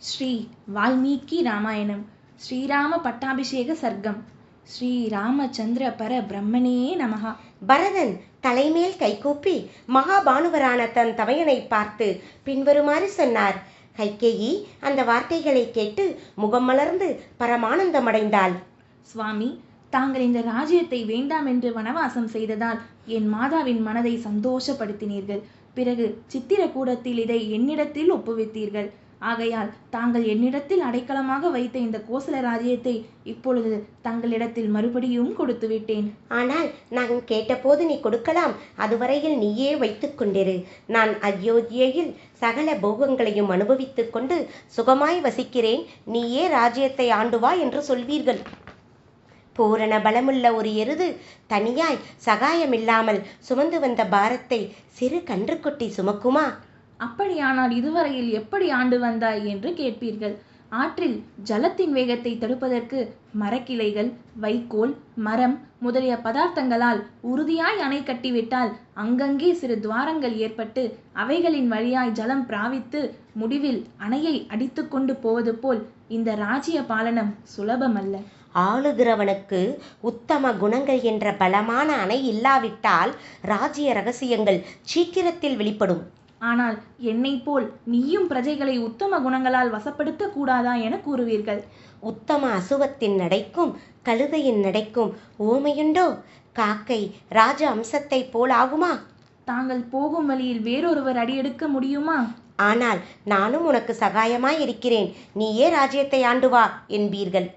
ஸ்ரீ வால்மீகி ராமாயணம் ஸ்ரீராம பட்டாபிஷேக சர்க்கம். ஸ்ரீராமச்சந்திர பர பிரம்மனே நமஹா. பரதன் தலைமேல் கைகூப்பி மகாபானுவரான தன் தமையனை பார்த்து பின்வருமாறு சொன்னார். கைகேயி அந்த வார்த்தைகளை கேட்டு முகம் மலர்ந்து பரமானந்தமடைந்தாள். சுவாமி, தாங்கள் இந்த ராஜ்யத்தை வேண்டாம் என்று வனவாசம் செய்ததால் என் மாதாவின் மனதை சந்தோஷப்படுத்தினீர்கள். பிறகு சித்திரக்கூடத்தில் இதை என்னிடத்தில் ஒப்புவித்தீர்கள். ஆகையால் தாங்கள் என்னிடத்தில் அடைக்கலமாக வைத்த இந்த கோசல ராஜ்யத்தை இப்பொழுது தங்களிடத்தில் மறுபடியும் கொடுத்து விட்டேன். ஆனால் நான் கேட்டபோது நீ கொடுக்கலாம், அதுவரையில் நீயே வைத்து கொண்டிரு. நான் அயோத்தியில் சகல போகங்களையும் அனுபவித்துக் கொண்டு சுகமாய் வசிக்கிறேன், நீயே ராஜ்யத்தை ஆண்டு வா என்று சொல்வீர்கள். பூரண பலமுள்ள ஒரு எருது தனியாய் சகாயமில்லாமல் சுமந்து வந்த பாரத்தை சிறு கன்றுக்குட்டி சுமக்குமா? அப்படியானால் இதுவரையில் எப்படி ஆண்டு வந்தாய் என்று கேட்பீர்கள். ஆற்றில் ஜலத்தின் வேகத்தை தடுப்பதற்கு மரக்கிளைகள், வைக்கோல், மரம் முதலிய பதார்த்தங்களால் உறுதியாய் அணை கட்டிவிட்டால் அங்கங்கே சிறு துவாரங்கள் ஏற்பட்டு அவைகளின் வழியாய் ஜலம் பிராவித்து முடிவில் அணையை அடித்து கொண்டு போவது போல் இந்த ராஜ்ய பாலனம் சுலபமல்ல. ஆளுகிறவனுக்கு உத்தம குணங்கள் என்ற பலமான அணை இல்லாவிட்டால் ராஜ்ய ரகசியங்கள் சீக்கிரத்தில் வெளிப்படும். ஆனால் என்னை போல் நீயும் பிரஜைகளை உத்தம குணங்களால் வசப்படுத்த கூடாதா என கூறுவீர்கள். உத்தம அசுவத்தின் நடைக்கும் கழுதையின் நடைக்கும் ஓமையுண்டோ? காக்கை ராஜ அம்சத்தை போல் ஆகுமா? தாங்கள் போகும் வழியில் வேறொருவர் அடியெடுக்க முடியுமா? ஆனால் நானும் உனக்கு சகாயமாய் இருக்கிறேன், நீயே ராஜ்யத்தை ஆண்டு வா என்பீர்கள்.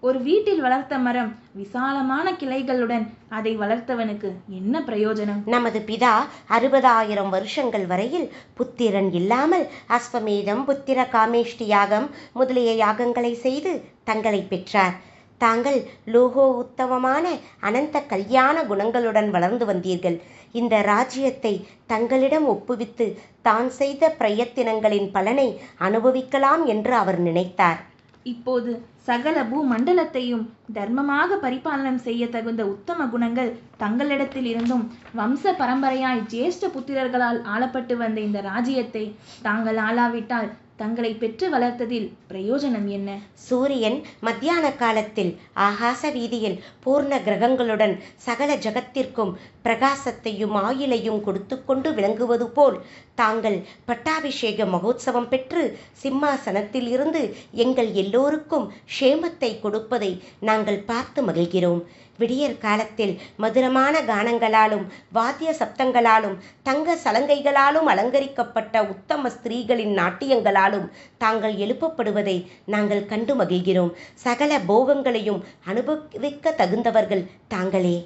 ஒரு வீட்டில் வளர்த்த மரம் விசாலமான கிளைகளுடன் அதை வளர்த்தவனுக்கு என்ன பிரயோஜனம்? நமது பிதா 60,000 வருஷங்கள் வரையில் புத்திரன் இல்லாமல் அஸ்வமேதம், புத்திர காமேஷ்டி யாகம் முதலிய யாகங்களை செய்து தங்களை பெற்றார். தாங்கள் லோகோ உத்தமமான அனந்த கல்யாண குணங்களுடன் வளர்ந்து வந்தீர்கள். இந்த ராஜ்யத்தை தங்களிடம் ஒப்புவித்து தான் செய்த பிரயத்தினங்களின் பலனை அனுபவிக்கலாம் என்று அவர் நினைத்தார். இப்போது சகல பூமண்டலத்தையும் தர்மமாக பரிபாலனம் செய்ய தகுந்த உத்தம குணங்கள் தங்களிடத்தில் இருந்தும் வம்ச பரம்பரையாய் ஜேஷ்ட புத்திரர்களால் ஆளப்பட்டு வந்த இந்த ராஜ்யத்தை தாங்கள் ஆளாவிட்டால் தங்களை பெற்று வளர்த்ததில் பிரயோஜனம் என்ன? சூரியன் மத்தியான காலத்தில் ஆகாச வீதியில் பூர்ண கிரகங்களுடன் சகல ஜகத்திற்கும் பிரகாசத்தையும் ஆயுளையும் கொடுத்து கொண்டு விளங்குவது போல் தாங்கள் பட்டாபிஷேக மகோத்சவம் பெற்று சிம்மாசனத்தில் இருந்து எங்கள் எல்லோருக்கும் க்ஷேமத்தை கொடுப்பதை நாங்கள் பார்த்து மகிழ்கிறோம். விடியற் காலத்தில் மதுரமான கானங்களாலும் வாத்திய சப்தங்களாலும் தங்க சலங்கைகளாலும் அலங்கரிக்கப்பட்ட உத்தம ஸ்திரீகளின் நாட்டியங்களாலும் தாங்கள் எழுப்பப்படுவதை நாங்கள் கண்டு மகிழ்கிறோம். சகல போகங்களையும் அனுபவிக்க தகுந்தவர்கள் தாங்களே.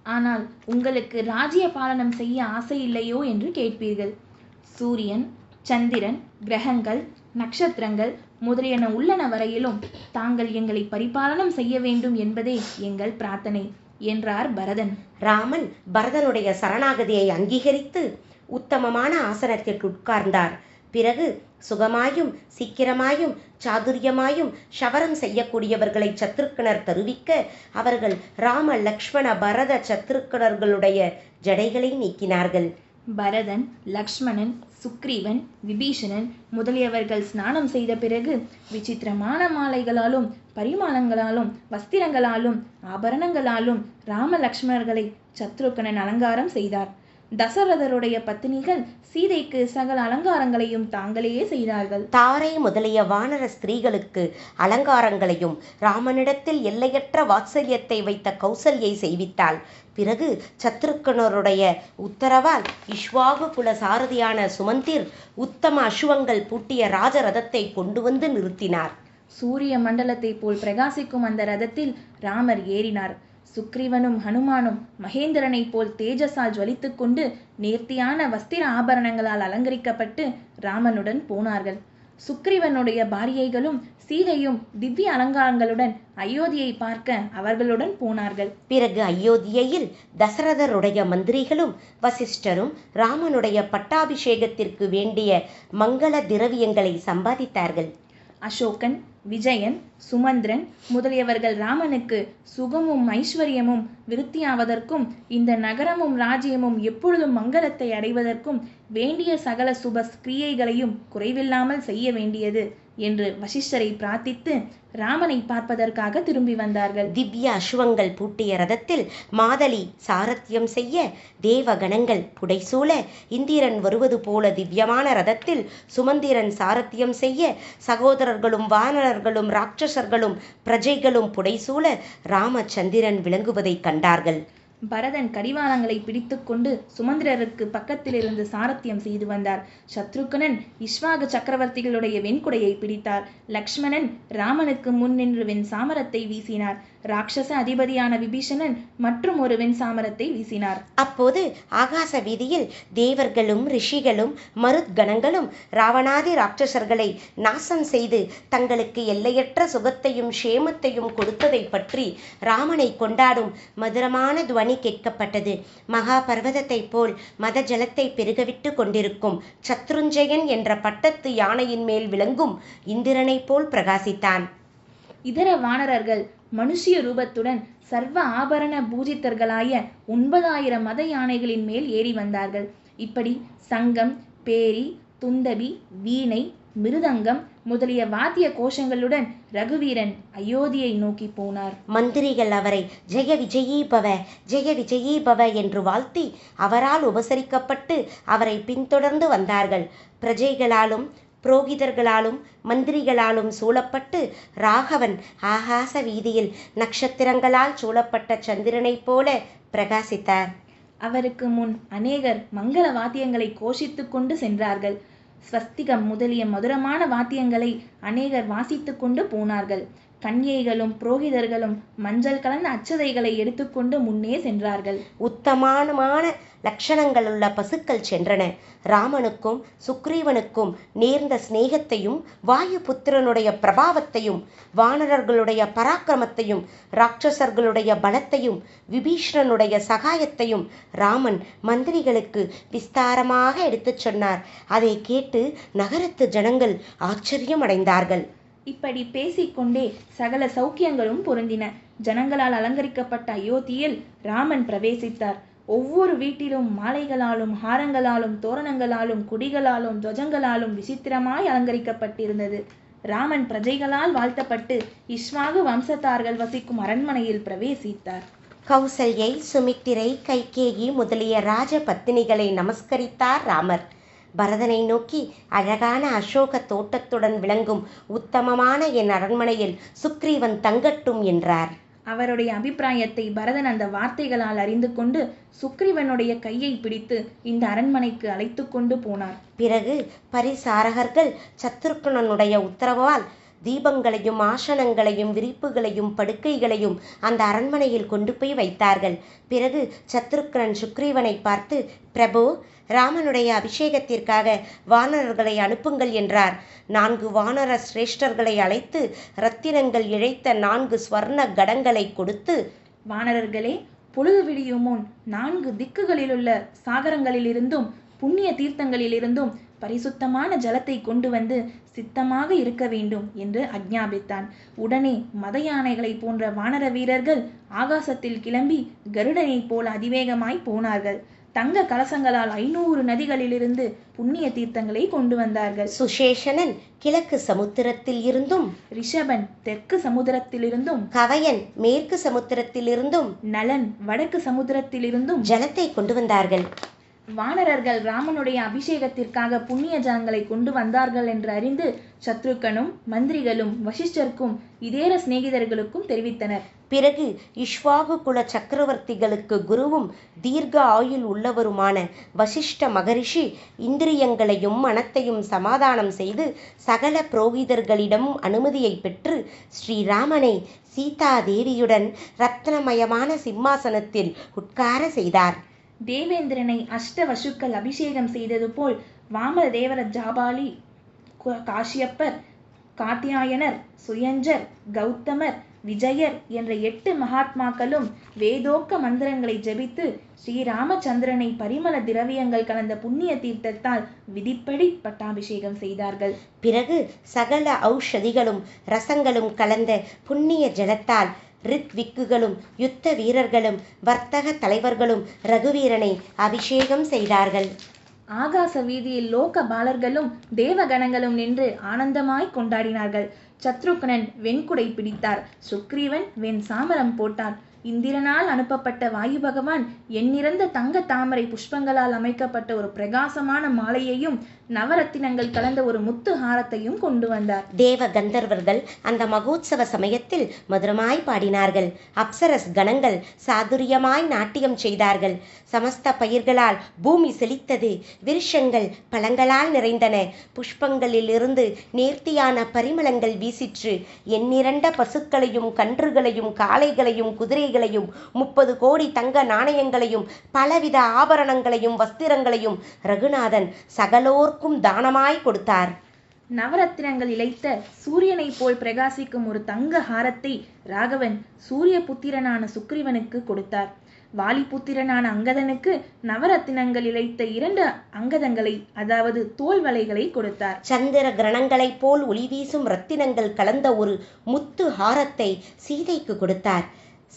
ஆனால் உங்களுக்கு ராஜ்ய பாலனம் செய்ய ஆசை இல்லையோ என்று கேட்பீர்கள். சூரியன், சந்திரன், கிரகங்கள், நட்சத்திரங்கள் முதலியன உள்ளன வரையிலும் தாங்கள் எங்களை பரிபாலனம் செய்ய வேண்டும் என்பதே எங்கள் பிரார்த்தனை என்றார் பரதன். ராமன் பரதனுடைய சரணாகதியை அங்கீகரித்து உத்தமமான ஆசனத்தில் உட்கார்ந்தார். பிறகு சுகமாயும் சீக்கிரமாயும் சாதுரியமாயும் சவரம் செய்யக்கூடியவர்களை சத்ருக்கனர் தருவிக்க அவர்கள் ராம லக்ஷ்மண பரத சத்ருக்கனர்களுடைய ஜடைகளை நீக்கினார்கள். பரதன், லக்ஷ்மணன், சுக்ரீவன், விபீஷணன் முதலியவர்கள் ஸ்நானம் செய்த பிறகு விசித்திரமான மாலைகளாலும் பரிமாணங்களாலும் வஸ்திரங்களாலும் ஆபரணங்களாலும் ராம லக்ஷ்மணர்களை சத்ருக்கனன் அலங்காரம் செய்தார். தசரதருடைய பத்தினிகள் சீதைக்கு சகல அலங்காரங்களையும் தாங்களே செய்தார்கள். தாரை முதலிய வானர ஸ்திரீகளுக்கு அலங்காரங்களையும் ராமனிடத்தில் எல்லையற்ற வாத்சல்யத்தை வைத்த கௌசல்யை செய்வித்தாள். பிறகு சத்ருக்கனருடைய உத்தரவால் இஷ்வாகு குல சாரதியான சுமந்திர் உத்தம அசுவங்கள் பூட்டிய ராஜரதத்தை கொண்டு வந்து நிறுத்தினார். சூரிய மண்டலத்தை போல் பிரகாசிக்கும் அந்த ரதத்தில் ராமர் ஏறினார். சுக்ரீவனும் ஹனுமானும் மகேந்திரனை போல் தேஜஸால் ஜுவலித்து கொண்டு நேர்த்தியான வஸ்திர ஆபரணங்களால் அலங்கரிக்கப்பட்டு ராமனுடன் போனார்கள். சுக்ரீவனுடைய பாரியைகளும் சீதையும் திவ்ய அலங்காரங்களுடன் அயோத்தியை பார்க்க அவர்களுடன் போனார்கள். பிறகு அயோத்தியில் தசரதருடைய மந்திரிகளும் வசிஷ்டரும் ராமனுடைய பட்டாபிஷேகத்திற்கு வேண்டிய மங்கள திரவியங்களை சம்பாதித்தார்கள். அசோகன், விஜயன், சுமந்திரன் முதலியவர்கள் ராமனுக்கு சுகமும் ஐஸ்வர்யமும் விருத்தியாவதற்கும் இந்த நகரமும் ராஜ்யமும் எப்பொழுதும் மங்களத்தை அடைவதற்கும் வேண்டிய சகல சுப கிரியைகளையும் குறைவில்லாமல் செய்ய வேண்டியது என்று வசிஷ்டரை பிரார்த்தித்து ராமனை பார்ப்பதற்காக திரும்பி வந்தார்கள். திவ்ய அசுவங்கள் பூட்டிய ரதத்தில் மாதலி சாரத்தியம் செய்ய, தேவகணங்கள் புடைசூழ, இந்திரன் வருவது போல திவ்யமான ரதத்தில் சுமந்திரன் சாரத்தியம் செய்ய, சகோதரர்களும் வானரர்களும் ராட்சசர்களும் பிரஜைகளும் புடைசூழ ராமச்சந்திரன் விளங்குவதை கண்டார்கள். பரதன் கடிவாளங்களை பிடித்து கொண்டு சுமந்திரருக்கு பக்கத்திலிருந்து சாரத்தியம் செய்து வந்தார். சத்ருக்கனன் இஷ்வாகு சக்கரவர்த்திகளுடைய வெண்குடையை பிடித்தார். லக்ஷ்மணன் ராமனுக்கு முன் நின்று வெண் சாமரத்தை வீசினார். ராட்சச அதிபதியான விபீஷணன் மற்றும் ஒரு வெண் சாமரத்தை வீசினார். அப்போது ஆகாச வீதியில் தேவர்களும் ரிஷிகளும் மருத்கணங்களும் ராவணாதி ராட்சசர்களை நாசம் செய்து தங்களுக்கு எல்லையற்ற சுகத்தையும் க்ஷேமத்தையும் கொடுத்ததை பற்றி ராமனை கொண்டாடும் மதுரமான துவனி கேட்கப்பட்டது. மகா பர்வதத்தை போல் மத ஜலத்தை பெருகவிட்டு கொண்டிருக்கும் சத்ருஞ்சயன் என்ற பட்டத்து யானையின் மேல் விளங்கும் இந்திரனை போல் பிரகாசித்தான். இதர வானரர்கள் மனுஷிய ரூபத்துடன் சர்வ ஆபரண பூஜித்தர்களாய 9000 மத யானைகளின் மேல் ஏறி வந்தார்கள். இப்படி சங்கம், பேரி, துந்தபி, வீணை, மிருதங்கம் முதலிய வாத்திய கோஷங்களுடன் ரகுவீரன் அயோத்தியை நோக்கி போனார். மந்திரிகள் அவரை ஜெய விஜயீ பவ, ஜெய விஜயீ பவ என்று வாழ்த்தி அவரால் உபசரிக்கப்பட்டு அவரை பின்தொடர்ந்து வந்தார்கள். பிரஜைகளாலும் புரோகிதர்களாலும் மந்திரிகளாலும் சூழப்பட்டு ராகவன் ஆகாச வீதியில் நட்சத்திரங்களால் சூழப்பட்ட சந்திரனைப் போல பிரகாசித்தார். அவருக்கு முன் அநேகர் மங்கள வாத்தியங்களை கோஷித்து கொண்டு சென்றார்கள். ஸ்வஸ்திகம் முதலிய மதுரமான வாத்தியங்களை அநேகர் வாசித்து கொண்டு போனார்கள். கன்யைகளும் புரோகிதர்களும் மஞ்சள் கலந்த அச்சதைகளை எடுத்துக்கொண்டு முன்னே சென்றார்கள். உத்தமமான லட்சணங்களுள்ள பசுக்கள் சென்றன. ராமனுக்கும் சுக்ரீவனுக்கும் நேர்ந்த சிநேகத்தையும் வாயு புத்திரனுடைய பிரபாவத்தையும் வானரர்களுடைய பராக்கிரமத்தையும் ராட்சசர்களுடைய பலத்தையும் விபீஷணனுடைய சகாயத்தையும் ராமன் மந்திரிகளுக்கு விஸ்தாரமாக எடுத்துச் சொன்னார். அதை கேட்டு நகரத்து ஜனங்கள் ஆச்சரியம் அடைந்தார்கள். இப்படி பேசிக்கொண்டே சகல சௌக்கியங்களும் பொருந்தின. ஜனங்களால் அலங்கரிக்கப்பட்ட அயோத்தியில் ராமன் பிரவேசித்தார். ஒவ்வொரு வீட்டிலும் மாலைகளாலும் ஹாரங்களாலும் தோரணங்களாலும் குடிகளாலும் துவஜங்களாலும் விசித்திரமாய் அலங்கரிக்கப்பட்டிருந்தது. ராமன் பிரஜைகளால் வாழ்த்தப்பட்டு இஷ்வாகு வம்சத்தார்கள் வசிக்கும் அரண்மனையில் பிரவேசித்தார். கௌசல்யை, சுமித்திரை, கைகேயி முதலிய ராஜ பத்தினிகளை நமஸ்கரித்தார் ராமர். பரதனை நோக்கி, அழகான அசோக தோட்டத்துடன் விளங்கும் உத்தமமான என் அரண்மனையில் சுக்ரீவன் தங்கட்டும் என்றார். அவருடைய அபிப்பிராயத்தை பரதன் அந்த வார்த்தைகளால் அறிந்து கொண்டு சுக்ரீவனுடைய கையை பிடித்து இந்த அரண்மனைக்கு அழைத்து கொண்டு போனார். பிறகு பரிசாரகர்கள் சத்ருக்கனனுடைய உத்தரவால் தீபங்களையும் ஆசனங்களையும் விரிப்புகளையும் படுக்கைகளையும் அந்த அரண்மனையில் கொண்டு போய் வைத்தார்கள். பிறகு சத்ருக்கனன் சுக்ரீவனை பார்த்து, பிரபு, ராமனுடைய அபிஷேகத்திற்காக வானரர்களை அனுப்புங்கள் என்றார். 4 வானர சிரேஷ்டர்களை அழைத்து ரத்தினங்கள் இழைத்த 4 ஸ்வர்ண கடங்களை கொடுத்து, வானரர்களே, பொழுது விடியும் முன் 4 திக்குகளிலுள்ள சாகரங்களிலிருந்தும் புண்ணிய தீர்த்தங்களிலிருந்தும் பரிசுத்தமான ஜலத்தை கொண்டு வந்து சித்தமாக இருக்க வேண்டும் என்று ஆக்ஞாபித்தான். உடனே மத யானைகளை போன்ற வானர வீரர்கள் ஆகாசத்தில் கிளம்பி கருடனை போல அதிவேகமாய் போனார்கள். தங்க கலசங்களால் 500 நதிகளிலிருந்து புண்ணிய தீர்த்தங்களை கொண்டு வந்தார்கள். சுசேஷனன் கிழக்கு சமுத்திரத்தில் இருந்தும், ரிஷபன் தெற்கு சமுத்திரத்திலிருந்தும், கவயன் மேற்கு சமுத்திரத்திலிருந்தும், நலன் வடக்கு சமுத்திரத்திலிருந்தும் ஜலத்தை கொண்டு வந்தார்கள். வானரர்கள் ராமனுடைய அபிஷேகத்திற்காக புண்ணிய ஜலங்களை கொண்டு வந்தார்கள் என்று அறிந்து சத்ருக்கனும் மந்திரிகளும் வசிஷ்டருக்கும் இதேர சிநேகிதர்களுக்கும் தெரிவித்தனர். பிறகு இஷ்வாகு குல சக்கரவர்த்திகளுக்கு குருவும் தீர்க்க ஆயுள் உள்ளவருமான வசிஷ்ட மகரிஷி இந்திரியங்களையும் மனத்தையும் சமாதானம் செய்து சகல புரோகிதர்களிடம் அனுமதியை பெற்று ஸ்ரீராமனை சீதா தேவியுடன் ரத்னமயமான சிம்மாசனத்தில் உட்கார செய்தார். தேவேந்திரனை அஷ்டவசுக்கள் அபிஷேகம் செய்தது போல் வாமன தேவர ஜாபாலி, காஷ்யப்பர், காத்தியாயனர், சுயஞ்சர், கௌதமர், விஜயர் என்ற 8 மகாத்மாக்களும் வேதோக்க மந்திரங்களை ஜபித்து ஸ்ரீராமச்சந்திரனை பரிமள திரவியங்கள் கலந்த புண்ணிய தீர்த்தத்தால் விதிப்படி பட்டாபிஷேகம் செய்தார்கள். பிறகு சகல ஔஷதிகளும் ரசங்களும் கலந்த புண்ணிய ஜலத்தால் ரித்விக்குகளும் யுத்த வீரர்களும் வர்த்தக தலைவர்களும் ரகுவீரனை அபிஷேகம் செய்தார்கள். ஆகாச வீதியில் லோக பாலர்களும் தேவகணங்களும் நின்று ஆனந்தமாய் கொண்டாடினார்கள். சத்ருக்னன் வெண்குடை பிடித்தார். சுக்ரீவன் வெண் சாமரம் போட்டார். இந்திரனால் அனுப்பப்பட்ட வாயு பகவான் எண்ணிறந்த தங்க தாமரை புஷ்பங்களால் அமைக்கப்பட்ட ஒரு பிரகாசமான மாலையையும் நவரத்தினங்கள் கலந்த ஒரு முத்து ஹாரத்தையும் கொண்டு வந்தார். தேவ கந்தர்வர்கள் அந்த மகோத்சவ சமயத்தில் மதுரமாய் பாடினார்கள். அப்சரஸ் கணங்கள் சாதுரியமாய் நாட்டியம் செய்தார்கள். சமஸ்த பயிர்களால் பூமி செழித்தது. விருஷங்கள் பழங்களால் நிறைந்தன. புஷ்பங்களில் இருந்து நேர்த்தியான பரிமளங்கள் வீசிற்று. எண்ணிரண்ட பசுக்களையும் கன்றுகளையும் காளைகளையும் குதிரைகளையும் 30 கோடி தங்க நாணயங்களையும் பலவித ஆபரணங்களையும் வஸ்திரங்களையும் ரகுநாதன் சகலோர்க்கும் தானமாய் கொடுத்தார். நவரத்தினங்கள் இழைத்த சூரியனை போல் பிரகாசிக்கும் ஒரு தங்க ஹாரத்தை ராகவன் சூரிய புத்திரனான சுக்ரீவனுக்கு கொடுத்தார். வாலிபுத்திரனான அங்கதனுக்கு நவரத்தினங்கள் இழைத்த 2 அங்கதங்களை, அதாவது தோல் வளைகளை கொடுத்தார். சந்திர கிரணங்களைப் போல் ஒளி வீசும் ரத்தினங்கள் கலந்த ஒரு முத்து ஹாரத்தை சீதைக்கு கொடுத்தார்.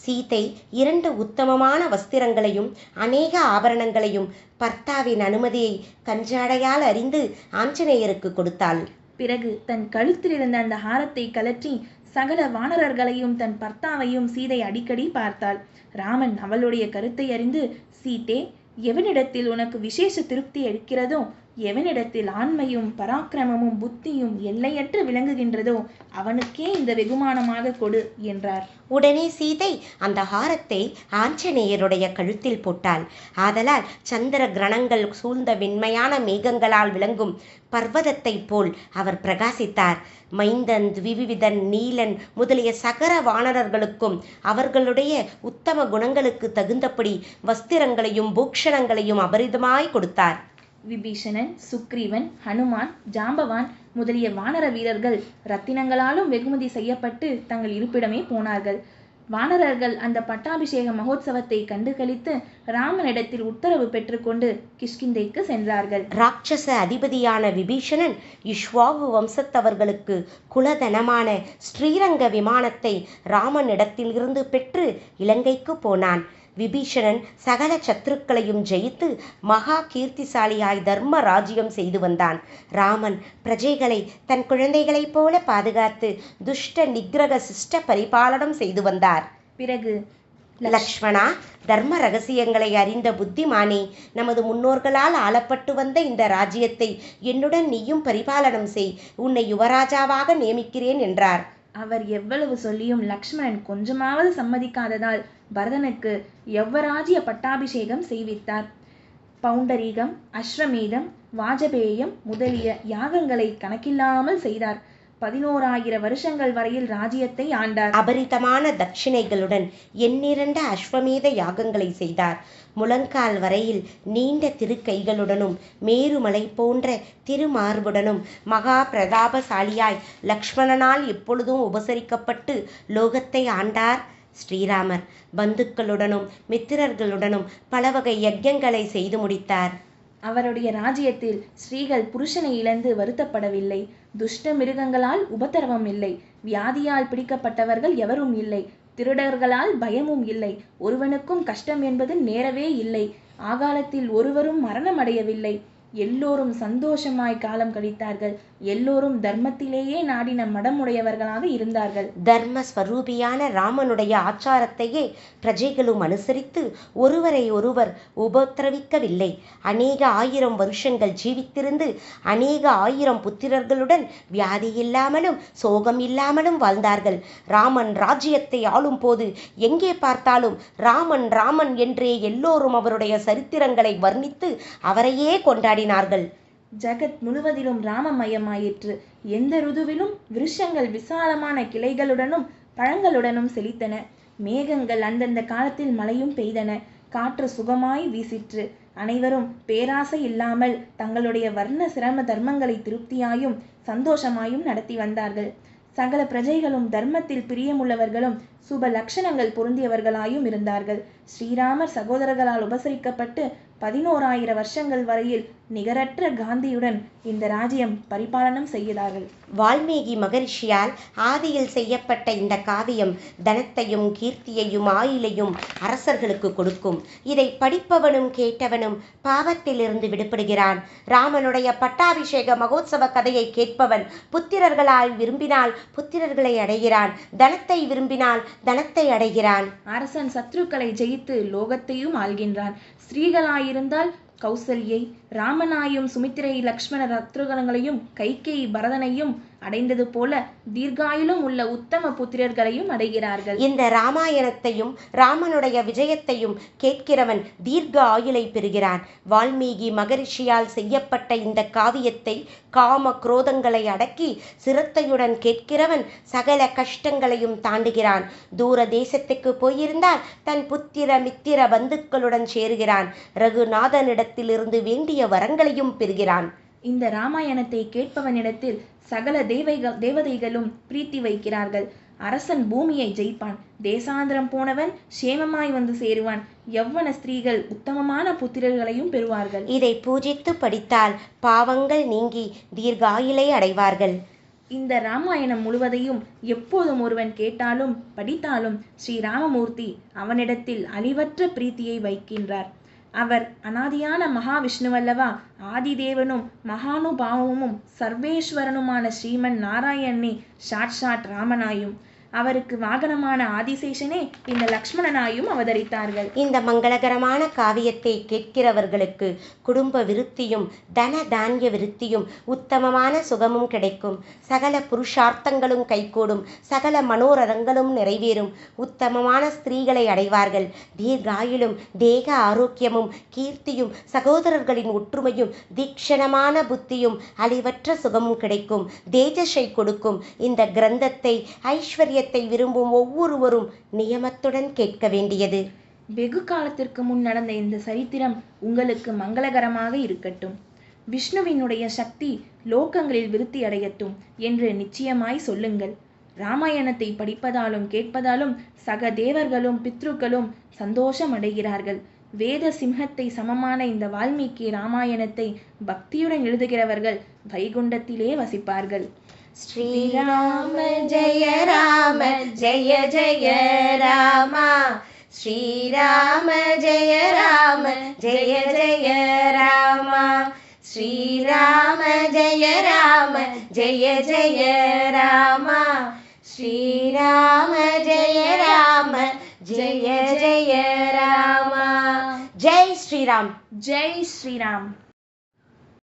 சீதை 2 உத்தமமான வஸ்திரங்களையும் அநேக ஆபரணங்களையும் பர்த்தாவின் அனுமதியை கஞ்சாடையால் அறிந்து ஆஞ்சநேயருக்கு கொடுத்தாள். பிறகு தன் கழுத்தில் இருந்த அந்த ஹாரத்தை கலற்றி சகல வானரர்களையும் தன் பர்த்தாவையும் சீதை அடிக்கடி பார்த்தாள். ராமன் அவளுடைய கருத்தை அறிந்து, சீதே, எவனிடத்தில் உனக்கு விசேஷ திருப்தி அளிக்கிறதோ, எவனிடத்தில் ஆண்மையும் பராக்கிரமமும் புத்தியும் எல்லையற்று விளங்குகின்றதோ அவனுக்கே இந்த வெகுமானமாக கொடு என்றார். உடனே சீதை அந்த ஹாரத்தை ஆஞ்சநேயருடைய கழுத்தில் போட்டாள். ஆதலால் சந்திர கிரணங்கள் சூழ்ந்த வெண்மையான மேகங்களால் விளங்கும் பர்வதத்தைப் போல் அவர் பிரகாசித்தார். மைந்தன், விவிதன், நீலன் முதலிய சகர வானரர்களுக்கும் அவர்களுடைய உத்தம குணங்களுக்கு தகுந்தபடி வஸ்திரங்களையும் பூக்ஷணங்களையும் அபரிதமாய் கொடுத்தார். விபீஷணன், சுக்ரீவன், ஹனுமான், ஜாம்பவான் முதலிய வானர வீரர்கள் ரத்தினங்களாலும் வெகுமதி செய்யப்பட்டு தங்கள் இருப்பிடமே போனார்கள். வானரர்கள் அந்த பட்டாபிஷேக மகோத்சவத்தை கண்டு கழித்து ராமனிடத்தில் உத்தரவு பெற்றுக்கொண்டு கிஷ்கிந்தைக்கு சென்றார்கள். ராட்சச அதிபதியான விபீஷணன் இஷ்வாகு வம்சத்தவர்களுக்கு குலதனமான ஸ்ரீரங்க விமானத்தை ராமனிடத்தில் இருந்து பெற்று இலங்கைக்கு போனான். விபீஷணன் சகல சத்துருக்களையும் ஜெயித்து மகா கீர்த்திசாலியாய் தர்ம ராஜ்யம் செய்து வந்தான். ராமன் பிரஜைகளை தன் குழந்தைகளைப் போல பாதுகாத்து துஷ்ட நிகிரக சிஷ்ட பரிபாலனம் செய்து வந்தார். பிறகு லக்ஷ்மணா, தர்ம ரகசியங்களை அறிந்த புத்திமானே, நமது முன்னோர்களால் ஆளப்பட்டு வந்த இந்த ராஜ்யத்தை என்னுடன் நீயும் பரிபாலனம் செய். உன்னை யுவராஜாவாக நியமிக்கிறேன் என்றார். அவர் எவ்வளவு சொல்லியும் லக்ஷ்மணன் கொஞ்சமாவது சம்மதிக்காததால் பரதனுக்கு யவ்வராஜ்ய பட்டாபிஷேகம் செய்வித்தார். பௌண்டரீகம், அஸ்வமேதம், வாஜபேயம் முதலிய யாகங்களை கணக்கில்லாமல் செய்தார். 11,000 வருஷங்கள் வரையில் ராஜ்யத்தை ஆண்டார். அபரிதமான தட்சிணைகளுடன் எண்ணிரண்ட அஸ்வமேத யாகங்களை செய்தார். முழங்கால் வரையில் நீண்ட திருக்கைகளுடனும் மேருமலை போன்ற திருமார்புடனும் மகா பிரதாபசாலியாய் லக்ஷ்மணனால் எப்பொழுதும் உபசரிக்கப்பட்டு லோகத்தை ஆண்டார் ஸ்ரீராமர். பந்துக்களுடனும் மித்திரர்களுடனும் பலவகை யஜ்யங்களை செய்து முடித்தார். அவருடைய ராஜ்யத்தில் ஸ்ரீகள் புருஷனை இழந்து வருத்தப்படவில்லை. துஷ்ட மிருகங்களால் உபத்திரவம் இல்லை. வியாதியால் பிடிக்கப்பட்டவர்கள் எவரும் இல்லை. திருடர்களால் பயமும் இல்லை. ஒருவனுக்கும் கஷ்டம் என்பது நேரவே இல்லை. ஆகாலத்தில் ஒருவரும் மரணமடையவில்லை. எல்லோரும் சந்தோஷமாய் காலம் கழித்தார்கள். எல்லோரும் தர்மத்திலேயே நாடின மடமுடையவர்களாக இருந்தார்கள். தர்ம ஸ்வரூபியான ராமனுடைய ஆச்சாரத்தையே பிரஜைகளும் அனுசரித்து ஒருவரை ஒருவர் உபத்திரவிக்கவில்லை. அநேக 1000 வருஷங்கள் ஜீவித்திருந்து அநேக 1000 புத்திரர்களுடன் வியாதி இல்லாமலும் சோகம் இல்லாமலும் வாழ்ந்தார்கள். ராமன் ராஜ்யத்தை ஆளும் போது எங்கே பார்த்தாலும் ராமன் ராமன் என்றே எல்லோரும் அவருடைய சரித்திரங்களை வர்ணித்து அவரையே கொண்டாடினார்கள். ஜகத் முழுவதிலும் ராமமயமாயிற்று. எந்த ருதுவிலும் விருஷங்கள் விசாலமான கிளைகளுடனும் பழங்களுடனும் செழித்தன. மேகங்கள் அந்தந்த காலத்தில் மழையும் பெய்தன. காற்று சுகமாய் வீசிற்று. அனைவரும் பேராசை இல்லாமல் தங்களுடைய வர்ண சிரம தர்மங்களை திருப்தியாயும் சந்தோஷமாயும் நடத்தி வந்தார்கள். சகல பிரஜைகளும் தர்மத்தில் பிரியமுள்ளவர்களும் சுப லட்சணங்கள் பொருந்தியவர்களாயும் இருந்தார்கள். ஸ்ரீராமர் சகோதரர்களால் உபசரிக்கப்பட்டு 11,000 வருஷங்கள் வரையில் நிகரற்ற காந்தியுடன் இந்த ராஜ்யம் பரிபாலனம் செய்தார்கள். வால்மீகி மகரிஷியால் ஆதியில் செய்யப்பட்ட இந்த காவியம் தனத்தையும் கீர்த்தியையும் ஆயுளையும் அரசர்களுக்கு கொடுக்கும். இதை படிப்பவனும் கேட்டவனும் பாவத்திலிருந்து விடுபடுகிறான். ராமனுடைய பட்டாபிஷேக மகோத்சவ கதையை கேட்பவன் புத்திரர்களால் விரும்பினால் புத்திரர்களை அடைகிறான், தனத்தை விரும்பினால் தனத்தை அடைகிறான். அரசன் சத்ருக்களை ஜெயித்து லோகத்தையும் ஆள்கின்றான். ஸ்திரீகளாயிருந்தால் கௌசல்யை, ராமனாயும் சுமித்திரை லக்ஷ்மண சத்ருகணங்களையும் கைகேயி பரதனையும் அடைந்தது போல தீர்காயுளும் உள்ள உத்தம புத்திரர்களையும் அடைகிறார்கள். இந்த ராமாயணத்தையும் ராமனுடைய விஜயத்தையும் கேட்கிறவன் தீர்க்க ஆயுளை பெறுகிறான். வால்மீகி மகரிஷியால் செய்யப்பட்ட இந்த காவியத்தை காம குரோதங்களை அடக்கி சிரத்தையுடன் கேட்கிறவன் சகல கஷ்டங்களையும் தாண்டுகிறான். தூர தேசத்துக்கு போயிருந்தால் தன் புத்திர மித்திர பந்துக்களுடன் சேருகிறான். ரகுநாதனிடத்திலிருந்து வேண்டிய வரங்களையும் பெறுகிறான். இந்த ராமாயணத்தை கேட்பவனிடத்தில் சகல தேவதைகளும் பிரீத்தி வைக்கிறார்கள். அரசன் பூமியை ஜெயிப்பான். தேசாந்திரம் போனவன் சேமமாய் வந்து சேருவான். யவ்வன ஸ்திரீகள் உத்தமமான புத்திரர்களையும் பெறுவார்கள். இதை பூஜித்து படித்தால் பாவங்கள் நீங்கி தீர்காயுளை அடைவார்கள். இந்த ராமாயணம் முழுவதையும் எப்போதும் ஒருவன் கேட்டாலும் படித்தாலும் ஸ்ரீராமமூர்த்தி அவனிடத்தில் அழிவற்ற பிரீத்தியை வைக்கின்றார். அவர் அனாதியான மகாவிஷ்ணுவல்லவா? ஆதிதேவனும் மகானுபாவமும் சர்வேஸ்வரனுமான ஸ்ரீமன் நாராயணனே சாட்சாத் ராமனாயும் அவருக்கு வாகனமான ஆதிசேஷனே இந்த லக்ஷ்மணனாயும் அவதரித்தார்கள். இந்த மங்களகரமான காவியத்தை கேட்கிறவர்களுக்கு குடும்ப விருத்தியும் தன தானிய விருத்தியும் உத்தமமான சுகமும் கிடைக்கும். சகல புருஷார்த்தங்களும் கைகூடும். சகல மனோரதங்களும் நிறைவேறும். உத்தமமான ஸ்திரீகளை அடைவார்கள். தீர்காயுளும் தேக ஆரோக்கியமும் கீர்த்தியும் சகோதரர்களின் ஒற்றுமையும் தீக்ஷணமான புத்தியும் அழிவற்ற சுகமும் கிடைக்கும். தேஜஸை கொடுக்கும். இந்த கிரந்தத்தை ஐஸ்வர்ய விரும்பும் ஒவ்வொருவரும் நியமத்துடன் கேட்க வேண்டியது. வெகு காலத்திற்கு முன் நடந்த இந்த சரித்திரம் உங்களுக்கு மங்களகரமாக இருக்கட்டும். விஷ்ணுவினுடைய சக்தி லோகங்களில் விருத்தி அடையட்டும் என்று நிச்சயமாய் சொல்லுங்கள். ராமாயணத்தை படிப்பதாலும் கேட்பதாலும் சக தேவர்களும் பித்ருக்களும் சந்தோஷம் அடைகிறார்கள். வேத சிம்ஹத்தை சமமான இந்த வால்மீகி ராமாயணத்தை பக்தியுடன் எழுதுகிறவர்கள் வைகுண்டத்திலே வசிப்பார்கள். ஸ்ரீராம ஜெய ராம ஜெய ஜெய ராமா. ஸ்ரீராம ஜெய ராம ஜெய ஜெய ராமா. ஸ்ரீராம ஜெய ராம ஜெய ஜெய ராமா. ஸ்ரீராம ஜெய ராம ஜெய ஜெய ராமா. ஜெய் ஸ்ரீராம். ஜெய் ஸ்ரீராம்.